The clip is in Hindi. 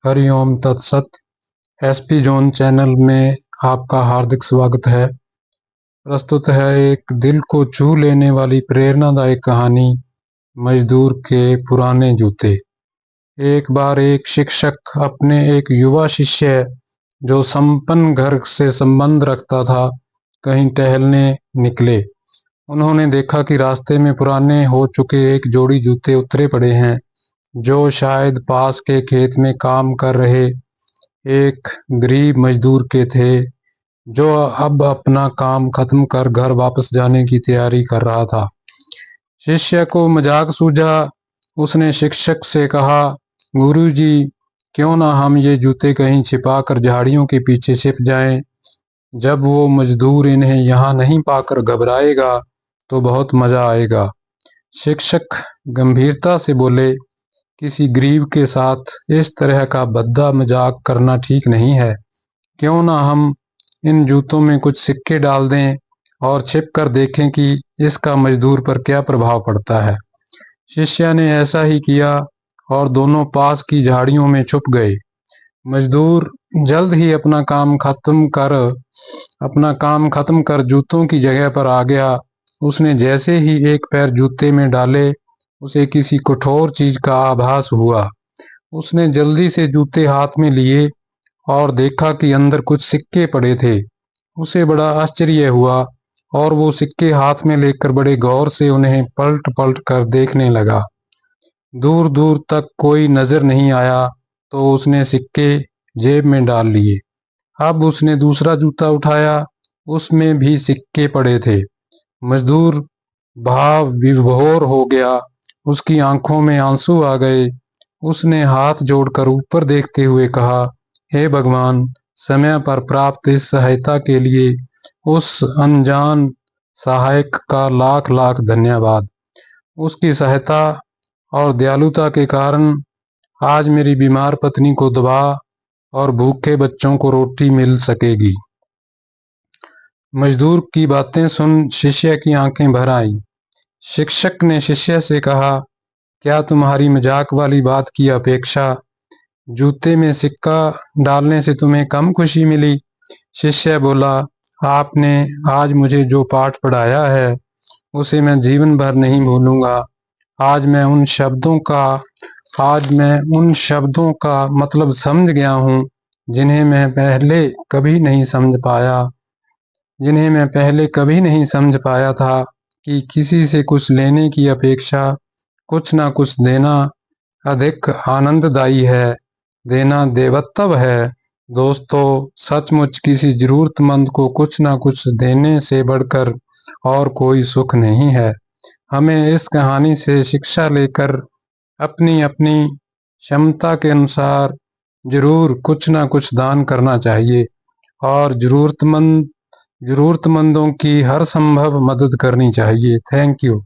हरिओम तत्सत। एसपी जोन चैनल में आपका हार्दिक स्वागत है। प्रस्तुत है एक दिल को छू लेने वाली प्रेरणादायक कहानी, मजदूर के पुराने जूते। एक बार एक शिक्षक अपने एक युवा शिष्य जो संपन्न घर से संबंध रखता था, कहीं टहलने निकले। उन्होंने देखा कि रास्ते में पुराने हो चुके एक जोड़ी जूते उतरे पड़े हैं, जो शायद पास के खेत में काम कर रहे एक गरीब मजदूर के थे, जो अब अपना काम खत्म कर घर वापस जाने की तैयारी कर रहा था। शिष्य को मजाक सूझा। उसने शिक्षक से कहा, गुरुजी, क्यों ना हम ये जूते कहीं छिपा कर झाड़ियों के पीछे छिप जाएं। जब वो मजदूर इन्हें यहाँ नहीं पाकर घबराएगा तो बहुत मजा आएगा। शिक्षक गंभीरता से बोले, किसी गरीब के साथ इस तरह का भद्दा मजाक करना ठीक नहीं है। क्यों ना हम इन जूतों में कुछ सिक्के डाल दें और छिप कर देखें कि इसका मजदूर पर क्या प्रभाव पड़ता है। शिष्य ने ऐसा ही किया और दोनों पास की झाड़ियों में छुप गए। मजदूर जल्द ही अपना काम खत्म कर जूतों की जगह पर आ गया। उसने जैसे ही एक पैर जूते में डाले, उसे किसी कठोर चीज का आभास हुआ। उसने जल्दी से जूते हाथ में लिए और देखा कि अंदर कुछ सिक्के पड़े थे। उसे बड़ा आश्चर्य हुआ और वो सिक्के हाथ में लेकर बड़े गौर से उन्हें पलट पलट कर देखने लगा। दूर दूर तक कोई नजर नहीं आया तो उसने सिक्के जेब में डाल लिए। अब उसने दूसरा जूता उठाया, उसमें भी सिक्के पड़े थे। मजदूर भाव विभोर हो गया, उसकी आंखों में आंसू आ गए। उसने हाथ जोड़कर ऊपर देखते हुए कहा, हे भगवान, समय पर प्राप्त इस सहायता के लिए उस अनजान सहायक का लाख लाख धन्यवाद। उसकी सहायता और दयालुता के कारण आज मेरी बीमार पत्नी को दवा और भूखे बच्चों को रोटी मिल सकेगी। मजदूर की बातें सुन शिष्य की आंखें भर आईं। शिक्षक ने शिष्य से कहा, क्या तुम्हारी मजाक वाली बात की अपेक्षा जूते में सिक्का डालने से तुम्हें कम खुशी मिली? शिष्य बोला, आपने आज मुझे जो पाठ पढ़ाया है उसे मैं जीवन भर नहीं भूलूंगा। आज मैं उन शब्दों का मतलब समझ गया हूँ जिन्हें मैं पहले कभी नहीं समझ पाया था कि किसी से कुछ लेने की अपेक्षा कुछ ना कुछ देना अधिक आनंददायी है। देना देवत्व है। दोस्तों, सचमुच किसी जरूरतमंद को कुछ ना कुछ देने से बढ़कर और कोई सुख नहीं है। हमें इस कहानी से शिक्षा लेकर अपनी अपनी क्षमता के अनुसार जरूर कुछ ना कुछ दान करना चाहिए और जरूरतमंदों की हर संभव मदद करनी चाहिए। Thank you.